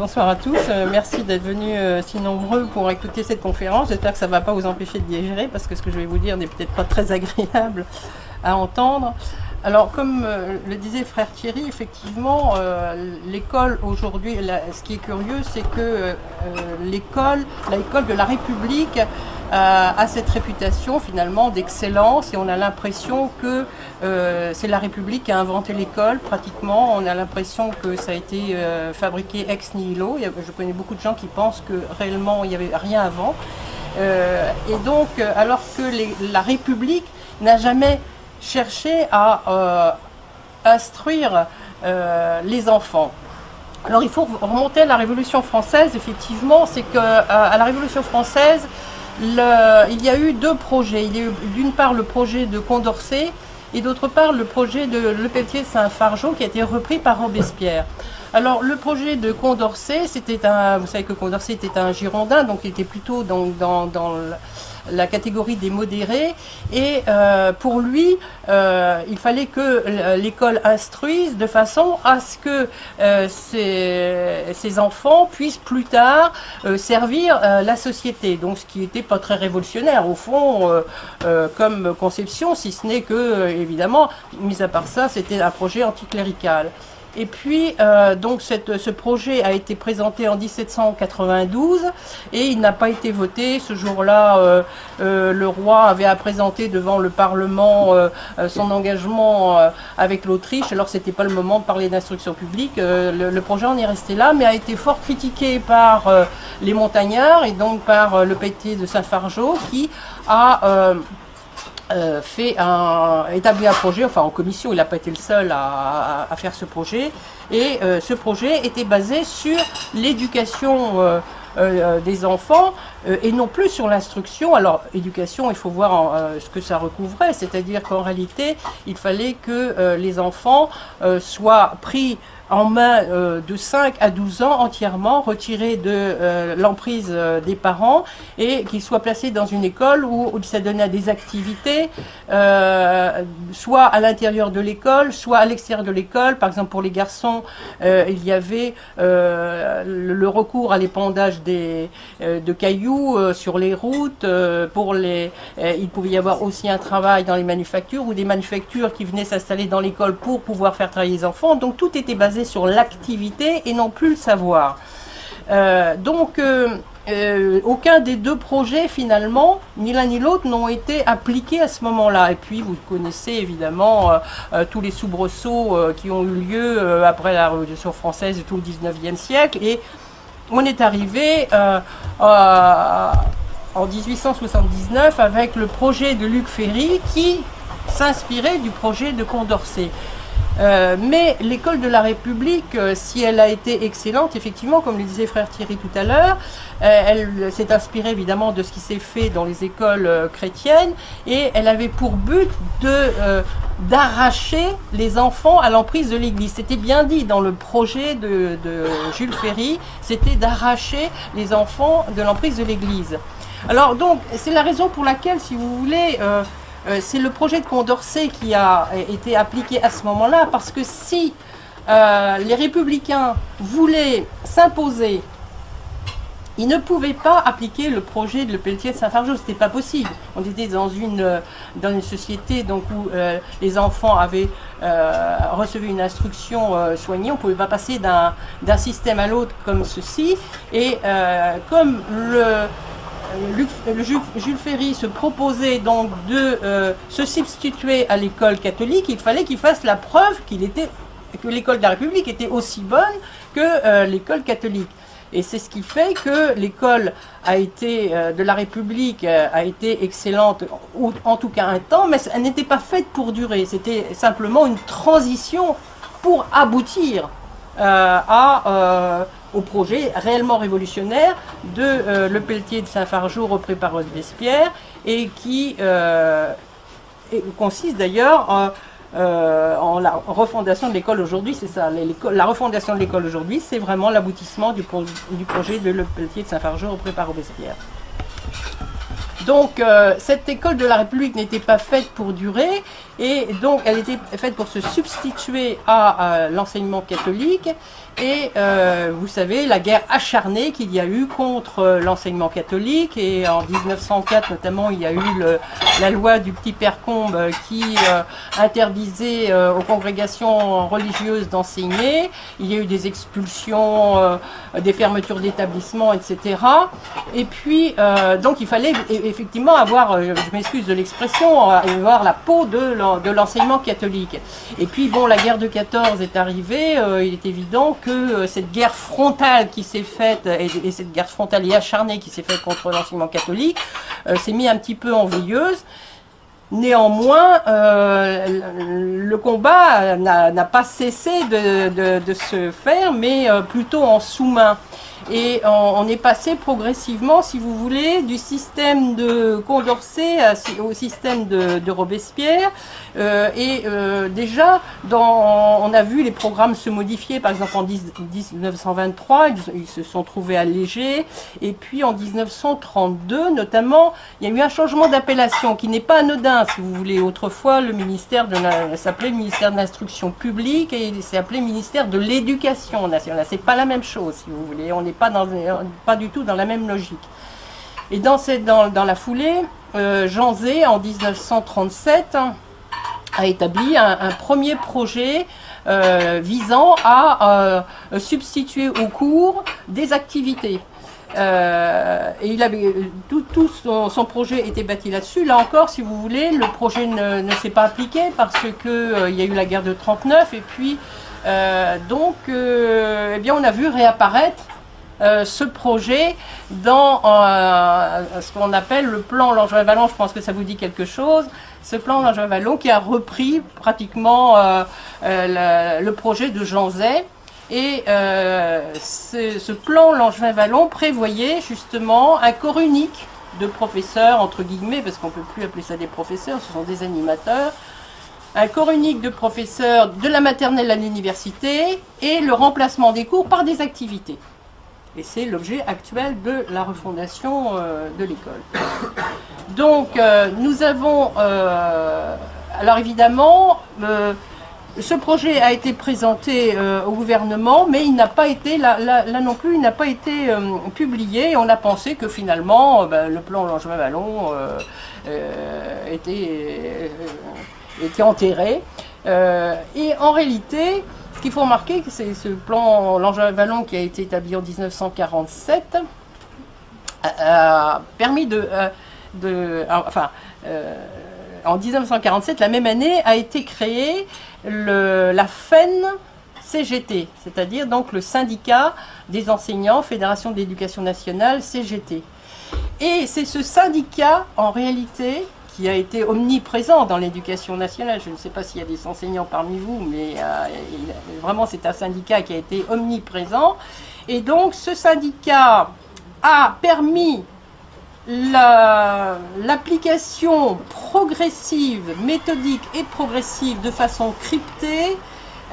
bonsoir à tous. Merci d'être venus si nombreux pour écouter cette conférence. J'espère que ça ne va pas vous empêcher de digérer parce que ce que je vais vous dire n'est peut-être pas très agréable à entendre. Alors, comme le disait frère Thierry, effectivement, l'école aujourd'hui, ce qui est curieux, c'est que l'école de la République a cette réputation finalement d'excellence et on a l'impression que c'est la République qui a inventé l'école pratiquement. On a l'impression que ça a été fabriqué ex nihilo. Je connais beaucoup de gens qui pensent que réellement il n'y avait rien avant. Et donc, alors que la République n'a jamais cherché à instruire les enfants. Alors il faut remonter à la Révolution française, effectivement, c'est qu'à la Révolution française, il y a eu deux projets. Il y a eu d'une part le projet de Condorcet et d'autre part le projet de Lepelletier de Saint-Fargeau qui a été repris par Robespierre. Alors le projet de Condorcet, vous savez que Condorcet était un Girondin, donc il était plutôt dans la catégorie des modérés, et pour lui, il fallait que l'école instruise de façon à ce que ces enfants puissent plus tard servir la société. Donc ce qui n'était pas très révolutionnaire au fond comme conception, si ce n'est que, évidemment, mis à part ça, c'était un projet anticlérical. Et puis, donc ce projet a été présenté en 1792 et il n'a pas été voté. Ce jour-là, le roi avait à présenter devant le Parlement son engagement avec l'Autriche. Alors, c'était pas le moment de parler d'instruction publique. Le projet en est resté là, mais a été fort critiqué par les montagnards et donc par Lepelletier de Saint-Fargeau qui a établi un projet, enfin en commission, il n'a pas été le seul à faire ce projet, et ce projet était basé sur l'éducation des enfants et non plus sur l'instruction. Alors éducation, il faut voir ce que ça recouvrait, c'est-à-dire qu'en réalité il fallait que les enfants soient pris en main de 5 à 12 ans entièrement, retirés de l'emprise des parents et qu'ils soient placés dans une école où ça donnait des activités, soit à l'intérieur de l'école, soit à l'extérieur de l'école. Par exemple, pour les garçons, il y avait le recours à l'épandage de cailloux sur les routes. Il pouvait y avoir aussi un travail dans les manufactures ou des manufactures qui venaient s'installer dans l'école pour pouvoir faire travailler les enfants. Donc tout était basé sur l'activité et non plus le savoir. Aucun des deux projets finalement, ni l'un ni l'autre, n'ont été appliqués à ce moment-là. Et puis vous connaissez évidemment tous les soubresauts qui ont eu lieu après la Révolution française et tout le 19e siècle. Et on est arrivé en 1879 avec le projet de Luc Ferry qui s'inspirait du projet de Condorcet. Mais l'école de la République, si elle a été excellente, effectivement, comme le disait frère Thierry tout à l'heure, elle s'est inspirée évidemment de ce qui s'est fait dans les écoles chrétiennes et elle avait pour but d'arracher les enfants à l'emprise de l'Église. C'était bien dit dans le projet de Jules Ferry, c'était d'arracher les enfants de l'emprise de l'Église. Alors donc, c'est la raison pour laquelle, si vous voulez, c'est le projet de Condorcet qui a été appliqué à ce moment-là, parce que si les républicains voulaient s'imposer, ils ne pouvaient pas appliquer le projet de Lepelletier de Saint-Fargeau, c'était pas possible. On était dans une société donc, où les enfants avaient reçu une instruction soignée, on ne pouvait pas passer d'un système à l'autre comme ceci, et comme Jules Ferry se proposait donc de se substituer à l'école catholique, il fallait qu'il fasse la preuve que l'école de la République était aussi bonne que l'école catholique. Et c'est ce qui fait que l'école de la République a été excellente, en tout cas un temps, mais elle n'était pas faite pour durer. C'était simplement une transition pour aboutir au projet réellement révolutionnaire de Lepelletier de Saint-Fargeau repris par Robespierre et qui consiste d'ailleurs en la refondation de l'école aujourd'hui. C'est ça, la refondation de l'école aujourd'hui, c'est vraiment l'aboutissement du projet de Lepelletier de Saint-Fargeau repris par Robespierre. Donc cette école de la République n'était pas faite pour durer et donc elle était faite pour se substituer à l'enseignement catholique Et vous savez, la guerre acharnée qu'il y a eu contre l'enseignement catholique, et en 1904 notamment, il y a eu la loi du petit Père Combe qui interdisait aux congrégations religieuses d'enseigner. Il y a eu des expulsions, des fermetures d'établissements, etc. Et puis, donc il fallait effectivement avoir, je m'excuse de l'expression, avoir la peau de l'enseignement catholique. Et puis bon, la guerre de 14 est arrivée, il est évident que cette guerre frontale qui s'est faite, et cette guerre frontale et acharnée qui s'est faite contre l'enseignement catholique, s'est mis un petit peu en veilleuse. Néanmoins, le combat n'a pas cessé de se faire, mais plutôt en sous-main. Et on est passé progressivement, si vous voulez, du système de Condorcet au système de Robespierre. Déjà, on a vu les programmes se modifier. Par exemple, en 1923, ils se sont trouvés allégés. Et puis en 1932, notamment, il y a eu un changement d'appellation qui n'est pas anodin, si vous voulez. Autrefois, le ministère s'appelait le ministère de l'Instruction publique et il s'est appelé ministère de l'Éducation nationale. C'est pas la même chose, si vous voulez. On n'est pas du tout dans la même logique. Et dans la foulée, Jean Zay, en 1937, a établi un premier projet visant à substituer aux cours des activités. Et il avait tout son projet était bâti là-dessus. Là encore, si vous voulez, le projet ne s'est pas appliqué parce que il y a eu la guerre de 39 et puis eh bien on a vu réapparaître ce projet dans ce qu'on appelle le plan Langevin-Wallon. Je pense que ça vous dit quelque chose. Ce plan Langevin-Wallon qui a repris pratiquement le projet de Jean Zay. Et ce plan Langevin-Wallon prévoyait justement un corps unique de professeurs, entre guillemets, parce qu'on ne peut plus appeler ça des professeurs, ce sont des animateurs, un corps unique de professeurs de la maternelle à l'université et le remplacement des cours par des activités. Et c'est l'objet actuel de la refondation de l'école. Donc nous avons, alors évidemment, ce projet a été présenté au gouvernement, mais il n'a pas été, là non plus, il n'a pas été publié. Et on a pensé que finalement, le plan Langevin-Wallon était enterré. Et en réalité, ce qu'il faut remarquer, c'est ce plan Langevin-Wallon qui a été établi en 1947 a permis en 1947, la même année, a été créée la FEN-CGT, c'est-à-dire donc le syndicat des enseignants, Fédération de l'Éducation nationale, CGT. Et c'est ce syndicat, en réalité, qui a été omniprésent dans l'éducation nationale. Je ne sais pas s'il y a des enseignants parmi vous, mais vraiment c'est un syndicat qui a été omniprésent. Et donc ce syndicat a permis l'application progressive, méthodique et progressive de façon cryptée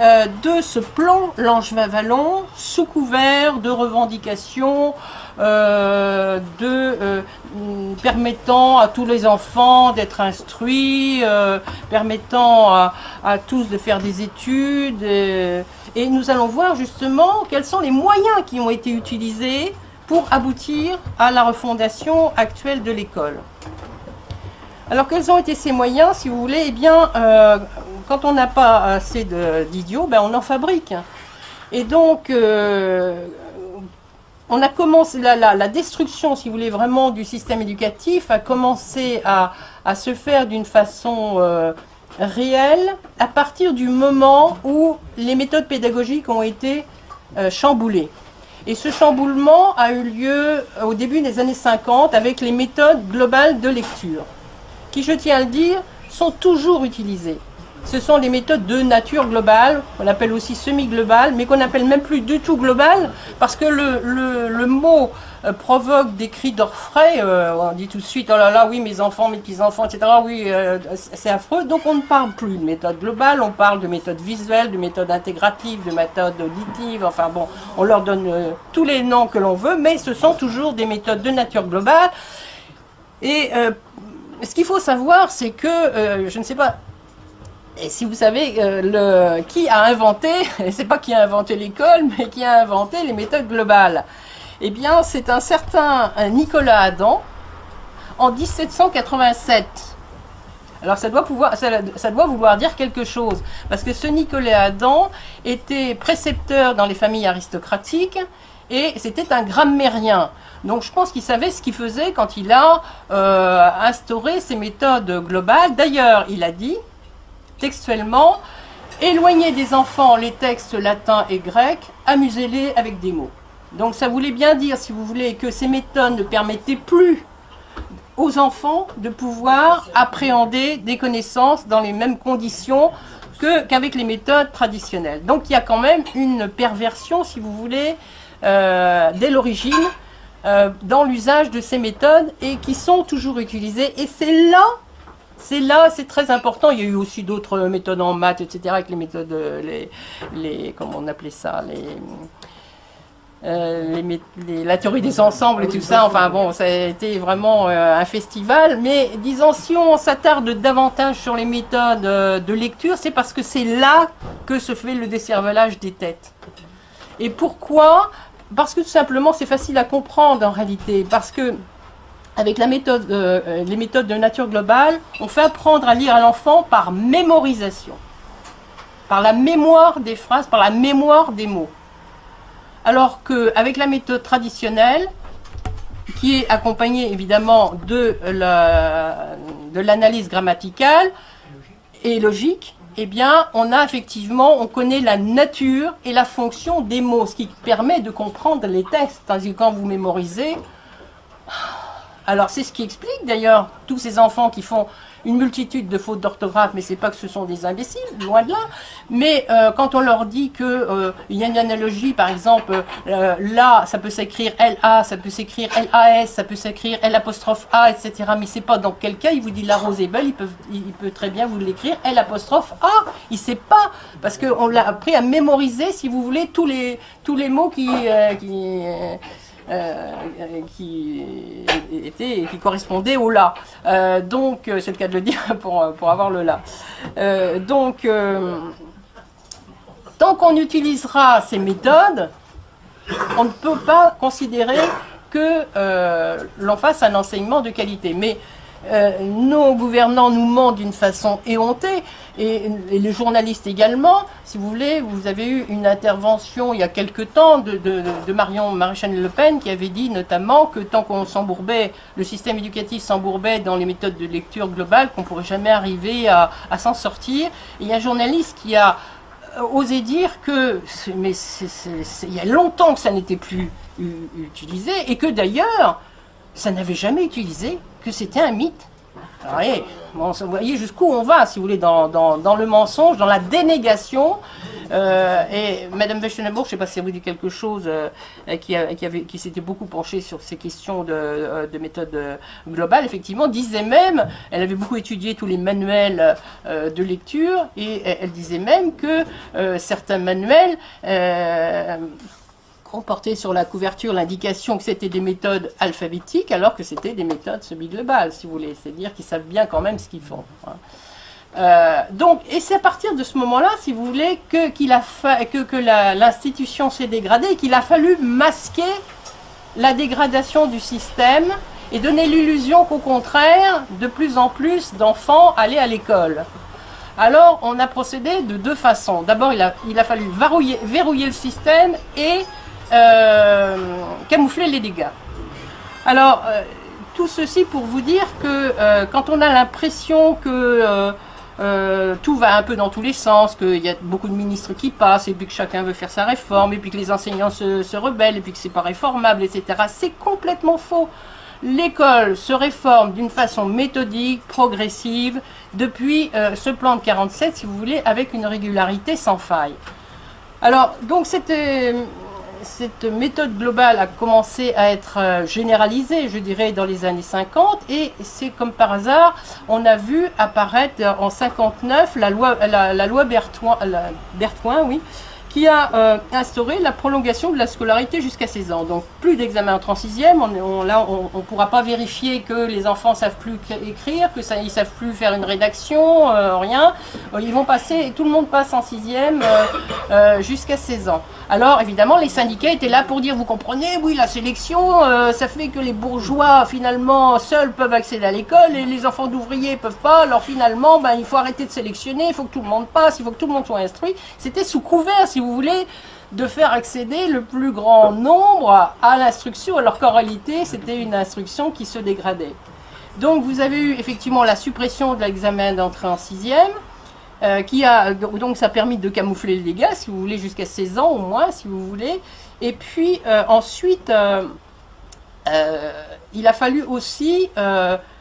de ce plan Langevin-Wallon sous couvert de revendications permettant à tous les enfants d'être instruits, permettant à tous de faire des études. Et nous allons voir justement quels sont les moyens qui ont été utilisés pour aboutir à la refondation actuelle de l'école. Alors quels ont été ces moyens, si vous voulez? Eh bien, quand on n'a pas assez d'idiots, on en fabrique. Et donc, on a commencé, la destruction, si vous voulez, vraiment du système éducatif a commencé à se faire d'une façon réelle à partir du moment où les méthodes pédagogiques ont été chamboulées. Et ce chamboulement a eu lieu au début des années 50 avec les méthodes globales de lecture, qui, je tiens à le dire, sont toujours utilisées. Ce sont des méthodes de nature globale, qu'on appelle aussi semi-globale, mais qu'on n'appelle même plus du tout globale, parce que le mot provoque des cris d'orfraie. On dit tout de suite, oh là là, oui, mes enfants, mes petits-enfants, etc., oui, c'est affreux. Donc on ne parle plus de méthode globale, on parle de méthode visuelle, de méthode intégrative, de méthode auditive, enfin bon, on leur donne tous les noms que l'on veut, mais ce sont toujours des méthodes de nature globale. Et ce qu'il faut savoir, c'est que, je ne sais pas, Et si vous savez qui a inventé, c'est pas qui a inventé l'école, mais qui a inventé les méthodes globales. Eh bien, c'est un certain Nicolas Adam, en 1787. Alors ça doit vouloir dire quelque chose, parce que ce Nicolas Adam était précepteur dans les familles aristocratiques, et c'était un grammairien. Donc je pense qu'il savait ce qu'il faisait quand il a instauré ces méthodes globales. D'ailleurs, il a dit, textuellement, « Éloignez des enfants les textes latins et grecs, amusez-les avec des mots ». Donc ça voulait bien dire, si vous voulez, que ces méthodes ne permettaient plus aux enfants de pouvoir appréhender des connaissances dans les mêmes conditions qu'avec les méthodes traditionnelles. Donc il y a quand même une perversion, si vous voulez, dès l'origine, dans l'usage de ces méthodes et qui sont toujours utilisées. Et c'est très important. Il y a eu aussi d'autres méthodes en maths, etc., avec les méthodes, comment on appelait ça, la théorie des ensembles et tout ça. Enfin bon, ça a été vraiment un festival. Mais disons, si on s'attarde davantage sur les méthodes de lecture, c'est parce que c'est là que se fait le décervelage des têtes. Et pourquoi? Parce que tout simplement, c'est facile à comprendre en réalité. Parce que avec les méthodes de nature globale, on fait apprendre à lire à l'enfant par mémorisation, par la mémoire des phrases, par la mémoire des mots. Alors qu'avec la méthode traditionnelle, qui est accompagnée évidemment de l'analyse grammaticale et logique, eh bien, on connaît la nature et la fonction des mots, ce qui permet de comprendre les textes. Tandis que quand vous mémorisez, alors c'est ce qui explique d'ailleurs tous ces enfants qui font une multitude de fautes d'orthographe, mais c'est pas que ce sont des imbéciles, loin de là. Mais quand on leur dit que il y a une analogie, par exemple, là, ça peut s'écrire LA, ça peut s'écrire LAS, ça peut s'écrire L'A, etc. Mais c'est pas dans quel cas, il vous dit la rose est belle, il peut très bien vous l'écrire L'A. Il sait pas, parce qu'on l'a appris à mémoriser, si vous voulez, tous les mots qui correspondait au la. Donc, c'est le cas de le dire pour avoir le la. Tant qu'on utilisera ces méthodes, on ne peut pas considérer que l'on fasse un enseignement de qualité. Mais nos gouvernants nous mentent d'une façon éhontée, et les journalistes également. Si vous voulez, vous avez eu une intervention il y a quelque temps de Marion Maréchal Le Pen qui avait dit notamment que tant qu'on s'embourbait, le système éducatif s'embourbait dans les méthodes de lecture globale, qu'on ne pourrait jamais arriver à s'en sortir. Et il y a un journaliste qui a osé dire que il y a longtemps que ça n'était plus utilisé, et que d'ailleurs ça n'avait jamais utilisé, que c'était un mythe. Alors, vous voyez jusqu'où on va, si vous voulez, dans le mensonge, dans la dénégation. Et Madame Westenebourg, je ne sais pas si ça vous dit quelque chose, qui s'était beaucoup penchée sur ces questions de méthode globale, effectivement, disait même, elle avait beaucoup étudié tous les manuels de lecture, et elle disait même que certains manuels comportait sur la couverture l'indication que c'était des méthodes alphabétiques, alors que c'était des méthodes semi-globales, si vous voulez. C'est-à-dire qu'ils savent bien quand même ce qu'ils font. Donc, et c'est à partir de ce moment-là, si vous voulez, que l'institution s'est dégradée, et qu'il a fallu masquer la dégradation du système et donner l'illusion qu'au contraire, de plus en plus d'enfants allaient à l'école. Alors, on a procédé de deux façons. D'abord, il a fallu verrouiller le système et camoufler les dégâts. Alors, tout ceci pour vous dire que quand on a l'impression que tout va un peu dans tous les sens, qu'il y a beaucoup de ministres qui passent, et puis que chacun veut faire sa réforme, et puis que les enseignants se rebellent, et puis que c'est pas réformable, etc., c'est complètement faux. L'école se réforme d'une façon méthodique, progressive, depuis ce plan de 47, si vous voulez, avec une régularité sans faille. Alors, donc, cette méthode globale a commencé à être généralisée, je dirais, dans les années 50, et c'est comme par hasard, on a vu apparaître en 59 la loi Berthoin, oui, qui a instauré la prolongation de la scolarité jusqu'à 16 ans. Donc plus d'examen entrée en sixième, là on ne pourra pas vérifier que les enfants ne savent plus écrire, ils ne savent plus faire une rédaction, rien. Ils vont passer, tout le monde passe en sixième jusqu'à 16 ans. Alors évidemment les syndicats étaient là pour dire, vous comprenez, oui la sélection, ça fait que les bourgeois finalement seuls peuvent accéder à l'école et les enfants d'ouvriers ne peuvent pas, alors finalement ben, il faut arrêter de sélectionner, il faut que tout le monde passe, il faut que tout le monde soit instruit. C'était sous couvert, si vous voulez, de faire accéder le plus grand nombre à l'instruction, alors qu'en réalité c'était une instruction qui se dégradait. Donc vous avez eu effectivement la suppression de l'examen d'entrée en sixième, donc ça a permis de camoufler les dégâts, si vous voulez, jusqu'à 16 ans au moins, si vous voulez. Et puis ensuite, il a fallu aussi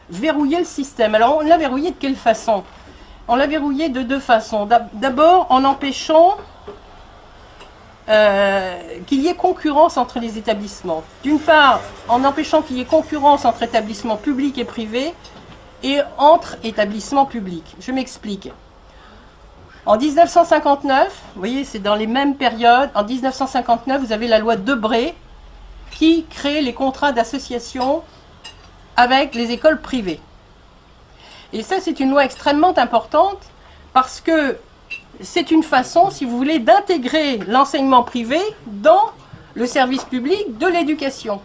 verrouiller le système. Alors on l'a verrouillé de quelle façon? On l'a verrouillé de deux façons. D'abord en empêchant qu'il y ait concurrence entre les établissements. D'une part, en empêchant qu'il y ait concurrence entre établissements publics et privés et entre établissements publics. Je m'explique. En 1959, vous voyez, c'est dans les mêmes périodes, en 1959, vous avez la loi Debré qui crée les contrats d'association avec les écoles privées. Et ça, c'est une loi extrêmement importante parce que c'est une façon, si vous voulez, d'intégrer l'enseignement privé dans le service public de l'éducation.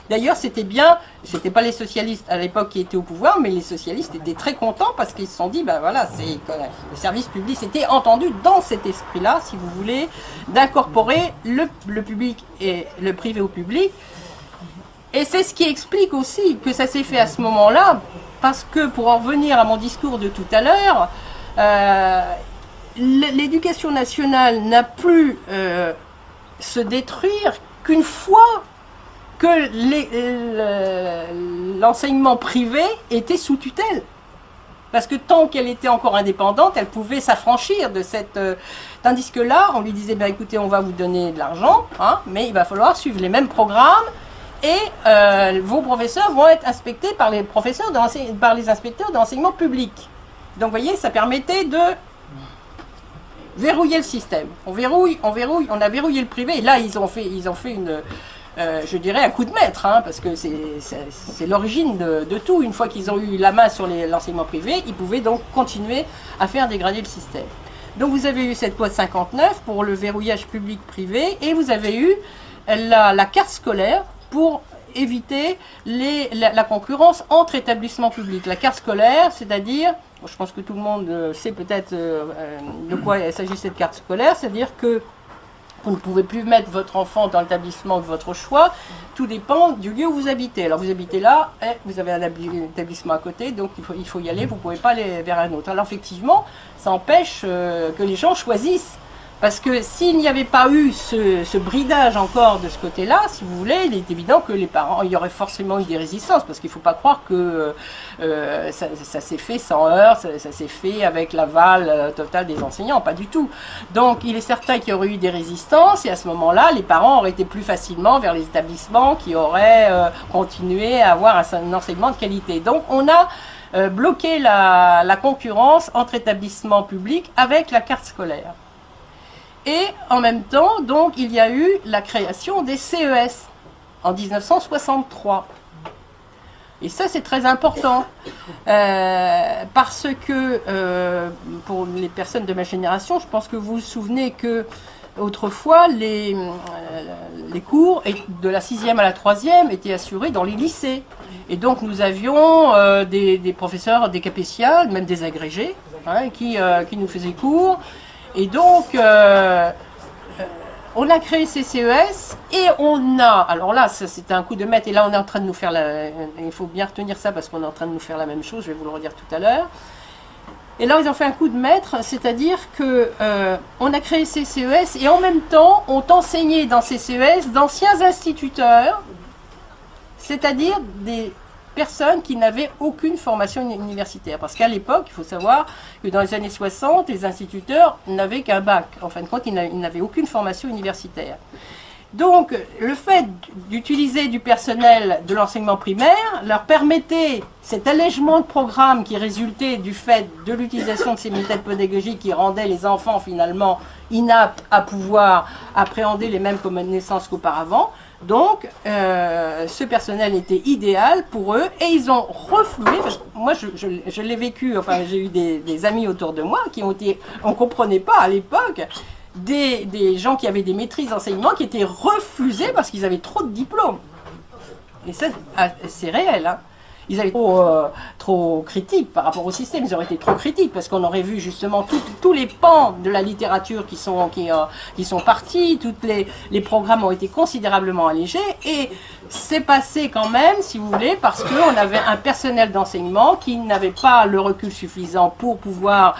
D'ailleurs, c'était bien, c'était pas les socialistes à l'époque qui étaient au pouvoir, mais les socialistes étaient très contents parce qu'ils se sont dit, ben voilà, le service public s'était entendu dans cet esprit-là, si vous voulez, d'incorporer le public et le privé au public. Et c'est ce qui explique aussi que ça s'est fait à ce moment-là, parce que pour en revenir à mon discours de tout à l'heure, l'éducation nationale n'a pu se détruire qu'une fois que l'enseignement privé était sous tutelle. Parce que tant qu'elle était encore indépendante, elle pouvait s'affranchir de cette... tandis que là, on lui disait, ben, écoutez, on va vous donner de l'argent, hein, mais il va falloir suivre les mêmes programmes, et vos professeurs vont être inspectés par les inspecteurs d'enseignement public. Donc vous voyez, ça permettait de verrouiller le système. On a verrouillé le privé, et là ils ont fait une... je dirais un coup de maître, hein, parce que c'est l'origine de tout. Une fois qu'ils ont eu la main sur l'enseignement privé, ils pouvaient donc continuer à faire dégrader le système. Donc vous avez eu cette loi de 59 pour le verrouillage public-privé, et vous avez eu la carte scolaire pour éviter la concurrence entre établissements publics. La carte scolaire, c'est-à-dire, je pense que tout le monde sait peut-être de quoi il s'agit cette carte scolaire, c'est-à-dire que vous ne pouvez plus mettre votre enfant dans l'établissement de votre choix, tout dépend du lieu où vous habitez. Alors vous habitez là, et vous avez un établissement à côté, donc il faut y aller, vous ne pouvez pas aller vers un autre. Alors effectivement, ça empêche que les gens choisissent. Parce que s'il n'y avait pas eu ce bridage encore de ce côté-là, si vous voulez, il est évident que les parents, il y aurait forcément eu des résistances, parce qu'il ne faut pas croire que ça s'est fait sans heurts, ça s'est fait avec l'aval total des enseignants, pas du tout. Donc il est certain qu'il y aurait eu des résistances, et à ce moment-là, les parents auraient été plus facilement vers les établissements qui auraient continué à avoir un enseignement de qualité. Donc on a bloqué la concurrence entre établissements publics avec la carte scolaire. Et en même temps, donc, il y a eu la création des CES en 1963. Et ça, c'est très important, parce que, pour les personnes de ma génération, je pense que vous vous souvenez que autrefois, les cours de la 6e à la 3e étaient assurés dans les lycées. Et donc, nous avions des professeurs, des capétiens, même des agrégés, hein, qui nous faisaient cours. Et donc, on a créé ces CES et on a, alors là, c'était un coup de maître, et là on est en train de nous faire, il faut bien retenir ça parce qu'on est en train de nous faire la même chose, je vais vous le redire tout à l'heure. Et là, ils ont fait un coup de maître, c'est-à-dire que on a créé ces CES et en même temps, ont enseigné dans ces CES d'anciens instituteurs, c'est-à-dire des personnes qui n'avaient aucune formation universitaire. Parce qu'à l'époque, il faut savoir que dans les années 60, les instituteurs n'avaient qu'un bac. En fin de compte, ils n'avaient aucune formation universitaire. Donc, le fait d'utiliser du personnel de l'enseignement primaire leur permettait cet allègement de programme qui résultait du fait de l'utilisation de ces méthodes pédagogiques qui rendaient les enfants finalement inaptes à pouvoir appréhender les mêmes connaissances qu'auparavant. Donc, ce personnel était idéal pour eux et ils ont reflué, parce que moi je l'ai vécu, enfin j'ai eu des amis autour de moi qui ont été, on ne comprenait pas à l'époque, des gens qui avaient des maîtrises d'enseignement qui étaient refusés parce qu'ils avaient trop de diplômes. Et ça, c'est réel, hein. Ils avaient trop critiques par rapport au système, ils auraient été trop critiques parce qu'on aurait vu justement tous les pans de la littérature qui sont partis, tous les programmes ont été considérablement allégés et c'est passé quand même, si vous voulez, parce qu'on avait un personnel d'enseignement qui n'avait pas le recul suffisant pour pouvoir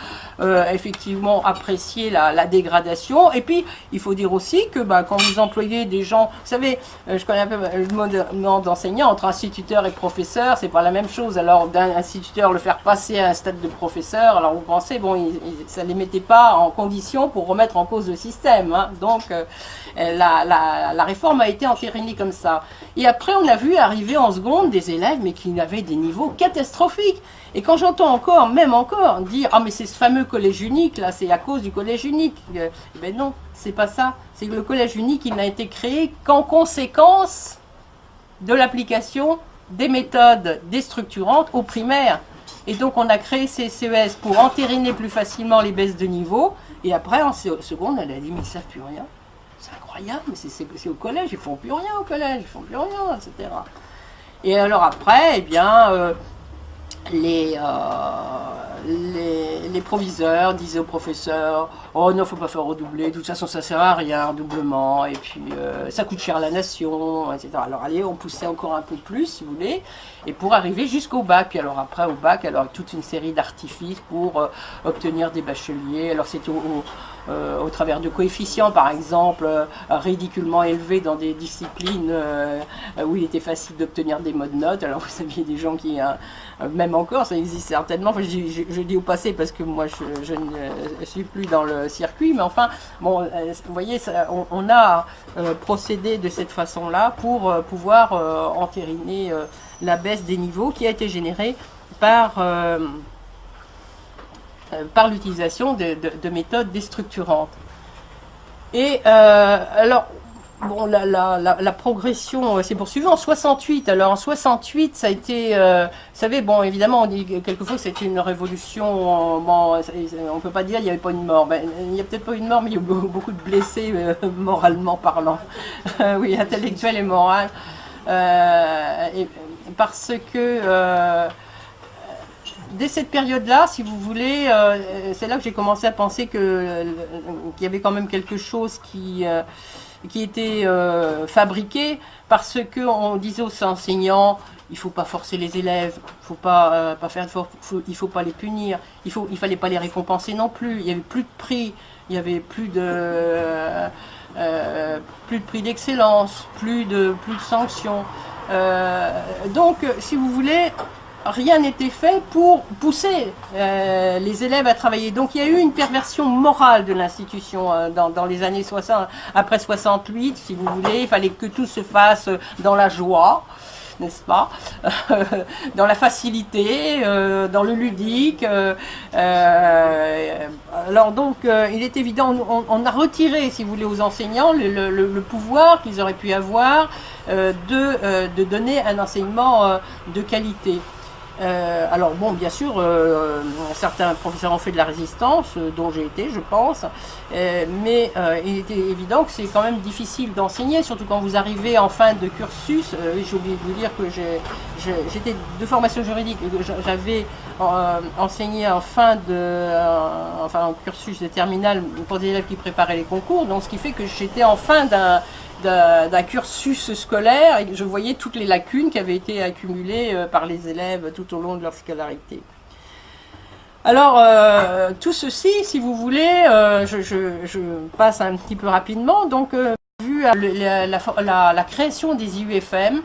effectivement apprécier la dégradation. Et puis, il faut dire aussi que quand vous employez des gens, vous savez, je connais un peu le mode d'enseignant entre instituteur et professeur, c'est pas la même chose. Alors, d'un instituteur, le faire passer à un stade de professeur, alors vous pensez, bon, ça ne les mettait pas en condition pour remettre en cause le système, hein. Donc, la réforme a été entérinée comme ça. Et après, on a vu arriver en seconde des élèves, mais qui avaient des niveaux catastrophiques. Et quand j'entends encore, même encore, dire « Ah, mais c'est ce fameux collège unique, là, c'est à cause du collège unique. » Ben non, c'est pas ça. C'est que le collège unique, il n'a été créé qu'en conséquence de l'application des méthodes déstructurantes au primaire. Et donc, on a créé ces CES pour entériner plus facilement les baisses de niveau. Et après, en seconde, elle a dit « Mais ils ne savent plus rien. C'est incroyable, mais c'est au collège, ils ne font plus rien au collège, ils ne font plus rien, etc. » Et alors après, eh bien, les proviseurs disaient aux professeurs « Oh non, il ne faut pas faire redoubler, de toute façon ça ne sert à rien, redoublement, et puis ça coûte cher à la nation, etc. » Alors allez, on poussait encore un peu plus, si vous voulez, et pour arriver jusqu'au bac. Puis alors après, au bac, alors toute une série d'artifices pour obtenir des bacheliers. Alors c'était au travers de coefficients, par exemple, ridiculement élevés dans des disciplines où il était facile d'obtenir des bonnes notes. Alors vous aviez des gens qui, même encore, ça existe certainement, enfin, je dis au passé parce que moi je ne suis plus dans le circuit, mais enfin, bon, vous voyez, ça, on a procédé de cette façon-là pour pouvoir entériner la baisse des niveaux qui a été générée par l'utilisation de méthodes déstructurantes. Et alors, bon, la progression s'est poursuivie en 68. Alors en 68, ça a été, vous savez, bon, évidemment, on dit quelquefois que c'était une révolution. Bon, on ne peut pas dire qu'il n'y avait pas une mort. Ben, il n'y a peut-être pas une mort, mais il y a eu beaucoup de blessés moralement parlant. Oui, intellectuel et moral. Parce que dès cette période-là, si vous voulez, c'est là que j'ai commencé à penser qu'il y avait quand même quelque chose qui était fabriqué, parce qu'on disait aux enseignants, il ne faut pas forcer les élèves, il ne faut pas faire il faut pas les punir, il fallait pas les récompenser non plus, il n'y avait plus de prix, il n'y avait plus de prix d'excellence, plus de sanctions. Donc, si vous voulez, rien n'était fait pour pousser les élèves à travailler. Donc il y a eu une perversion morale de l'institution dans les années 60, après 68, si vous voulez. Il fallait que tout se fasse dans la joie, n'est-ce pas, dans la facilité, dans le ludique. Alors donc, il est évident, on a retiré, si vous voulez, aux enseignants le pouvoir qu'ils auraient pu avoir de donner un enseignement de qualité. Alors bon, bien sûr, certains professeurs ont fait de la résistance, dont j'ai été, je pense, mais il était évident que c'est quand même difficile d'enseigner, surtout quand vous arrivez en fin de cursus. J'ai oublié de vous dire que j'étais de formation juridique, j'avais enseigné en en cursus de terminale pour des élèves qui préparaient les concours, donc ce qui fait que j'étais en fin d'un cursus scolaire et je voyais toutes les lacunes qui avaient été accumulées par les élèves tout au long de leur scolarité. Alors, tout ceci, si vous voulez, je passe un petit peu rapidement. Donc, vu la création des IUFM,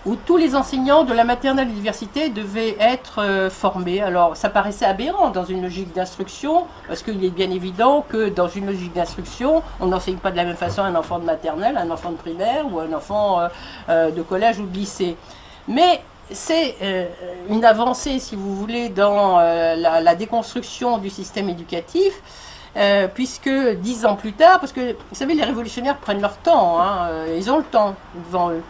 où tous les enseignants de la maternelle à l'université devaient être formés. Alors ça paraissait aberrant dans une logique d'instruction, parce qu'il est bien évident que dans une logique d'instruction, on n'enseigne pas de la même façon un enfant de maternelle, un enfant de primaire ou un enfant de collège ou de lycée. Mais c'est une avancée, si vous voulez, dans la déconstruction du système éducatif, puisque 10 ans plus tard, parce que vous savez, les révolutionnaires prennent leur temps, hein, ils ont le temps devant eux.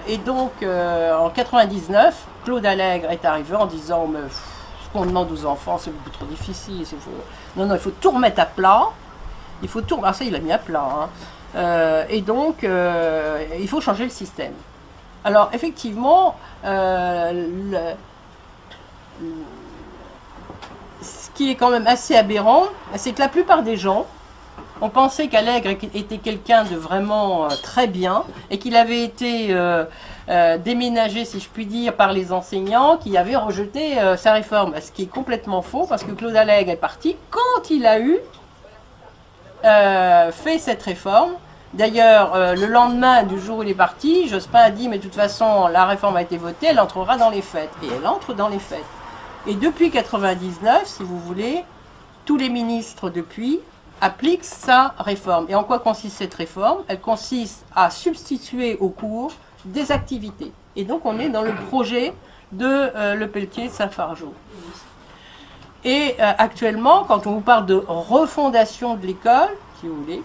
Et donc, en 99, Claude Allègre est arrivé en disant « ce qu'on demande aux enfants, c'est beaucoup trop difficile. Non, non, il faut tout remettre à plat. Il faut tout... » Ah ça, il a mis à plat. Hein. Et donc, il faut changer le système. Alors, effectivement, ce qui est quand même assez aberrant, c'est que la plupart des gens on pensait qu'Allègre était quelqu'un de vraiment très bien et qu'il avait été déménagé, si je puis dire, par les enseignants qui avaient rejeté sa réforme. Ce qui est complètement faux parce que Claude Allègre est parti quand il a eu fait cette réforme. D'ailleurs, le lendemain du jour où il est parti, Jospin a dit « mais de toute façon, la réforme a été votée, elle entrera dans les faits ». Et elle entre dans les faits. Et depuis 1999, si vous voulez, tous les ministres depuis appliquent sa réforme. Et en quoi consiste cette réforme? Elle consiste à substituer aux cours des activités. Et donc on est dans le projet de Lepelletier de Saint-Fargeau. Et actuellement, quand on vous parle de refondation de l'école, si vous voulez,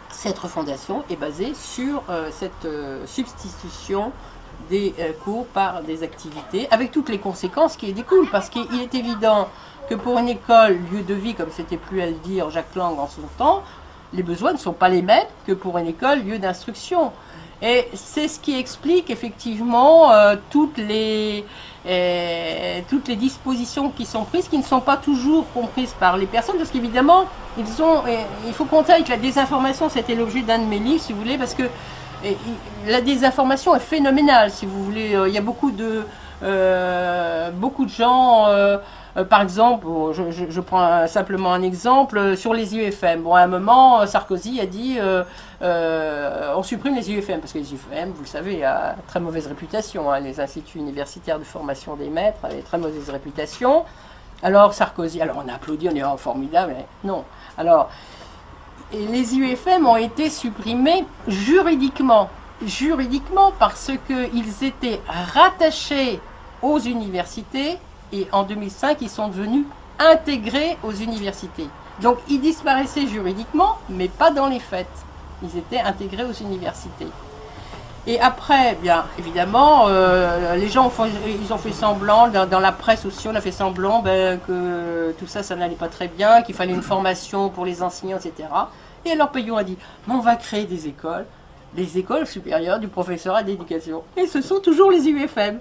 cette refondation est basée sur cette substitution des cours par des activités, avec toutes les conséquences qui en découlent, parce qu'il est évident que pour une école, lieu de vie, comme c'était plus à le dire Jacques Lang en son temps, les besoins ne sont pas les mêmes que pour une école, lieu d'instruction. Et c'est ce qui explique effectivement toutes les dispositions qui sont prises, qui ne sont pas toujours comprises par les personnes, parce qu'évidemment, il faut compter avec la désinformation, c'était l'objet d'un de mes livres, si vous voulez, parce que la désinformation est phénoménale, si vous voulez. Il y a beaucoup de gens... par exemple, je prends simplement un exemple, sur les IUFM. Bon, à un moment, Sarkozy a dit on supprime les IUFM, parce que les IUFM, vous le savez, a très mauvaise réputation. Hein, les instituts universitaires de formation des maîtres avaient très mauvaise réputation. Alors Sarkozy, alors on a applaudi, on est formidable, mais non. Alors, les IUFM ont été supprimés juridiquement. Juridiquement parce qu'ils étaient rattachés aux universités. Et en 2005, ils sont devenus intégrés aux universités. Donc, ils disparaissaient juridiquement, mais pas dans les faits. Ils étaient intégrés aux universités. Et après, bien évidemment, les gens ils ont fait semblant, dans la presse aussi, on a fait semblant que tout ça, ça n'allait pas très bien, qu'il fallait une formation pour les enseignants, etc. Et alors Payon a dit, on va créer des écoles supérieures du professorat d'éducation. Et ce sont toujours les UFM.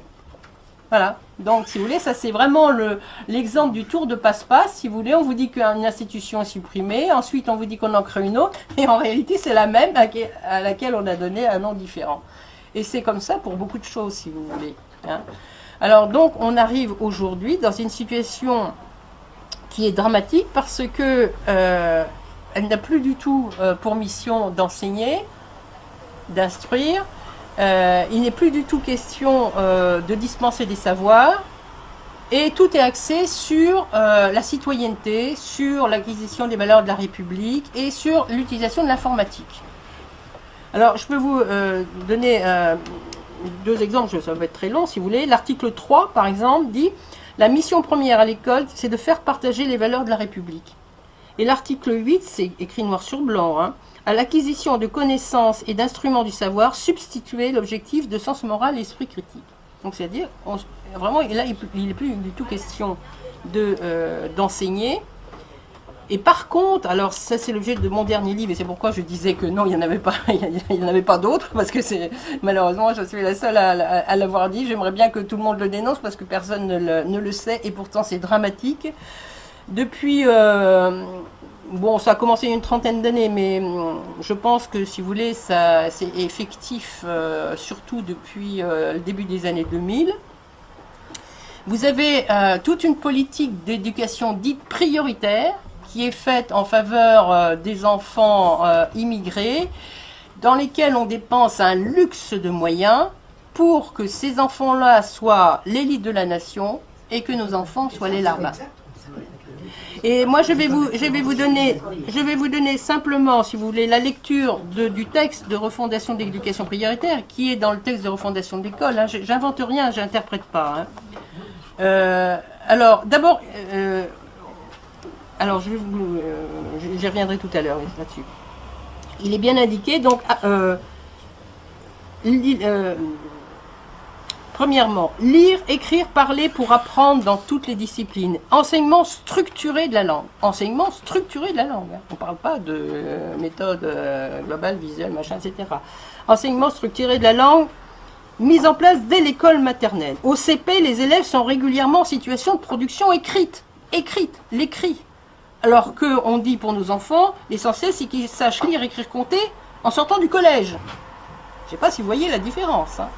Voilà, donc si vous voulez, ça c'est vraiment l'exemple du tour de passe-passe. Si vous voulez, on vous dit qu'une institution est supprimée, ensuite on vous dit qu'on en crée une autre, et en réalité c'est la même à laquelle on a donné un nom différent. Et c'est comme ça pour beaucoup de choses, si vous voulez. Hein. Alors donc on arrive aujourd'hui dans une situation qui est dramatique parce que elle n'a plus du tout pour mission d'enseigner, d'instruire. Il n'est plus du tout question de dispenser des savoirs et tout est axé sur la citoyenneté, sur l'acquisition des valeurs de la République et sur l'utilisation de l'informatique. Alors je peux vous donner deux exemples, ça va être très long si vous voulez. L'article 3 par exemple dit « La mission première à l'école, c'est de faire partager les valeurs de la République ». Et l'article 8, c'est écrit noir sur blanc, hein, à l'acquisition de connaissances et d'instruments du savoir, substituer l'objectif de sens moral et esprit critique. Donc c'est-à-dire, vraiment, là, il n'est plus du tout question d'enseigner. Et par contre, alors ça c'est l'objet de mon dernier livre, et c'est pourquoi je disais que non, il n'y en avait pas, pas d'autres, parce que malheureusement, je suis la seule à l'avoir dit. J'aimerais bien que tout le monde le dénonce, parce que personne ne le sait, et pourtant c'est dramatique. Depuis... bon, ça a commencé il y a une trentaine d'années, mais je pense que, si vous voulez, c'est effectif, surtout depuis le début des années 2000. Vous avez toute une politique d'éducation dite prioritaire, qui est faite en faveur des enfants immigrés, dans lesquels on dépense un luxe de moyens, pour que ces enfants-là soient l'élite de la nation et que nos enfants soient les larbins. Et moi, je vais vous donner simplement, si vous voulez, la lecture du texte de refondation de l'éducation prioritaire, qui est dans le texte de refondation de l'école. Hein. J'invente rien, j'interprète pas. Hein. Alors, d'abord, j'y reviendrai tout à l'heure là-dessus. Il est bien indiqué, donc, premièrement, lire, écrire, parler pour apprendre dans toutes les disciplines. Enseignement structuré de la langue. Enseignement structuré de la langue. Hein. On ne parle pas de méthode globale, visuelle, machin, etc. Enseignement structuré de la langue, mise en place dès l'école maternelle. Au CP, les élèves sont régulièrement en situation de production écrite. Écrite, l'écrit. Alors qu'on dit pour nos enfants, l'essentiel c'est qu'ils sachent lire, écrire, compter en sortant du collège. Je ne sais pas si vous voyez la différence. Hein.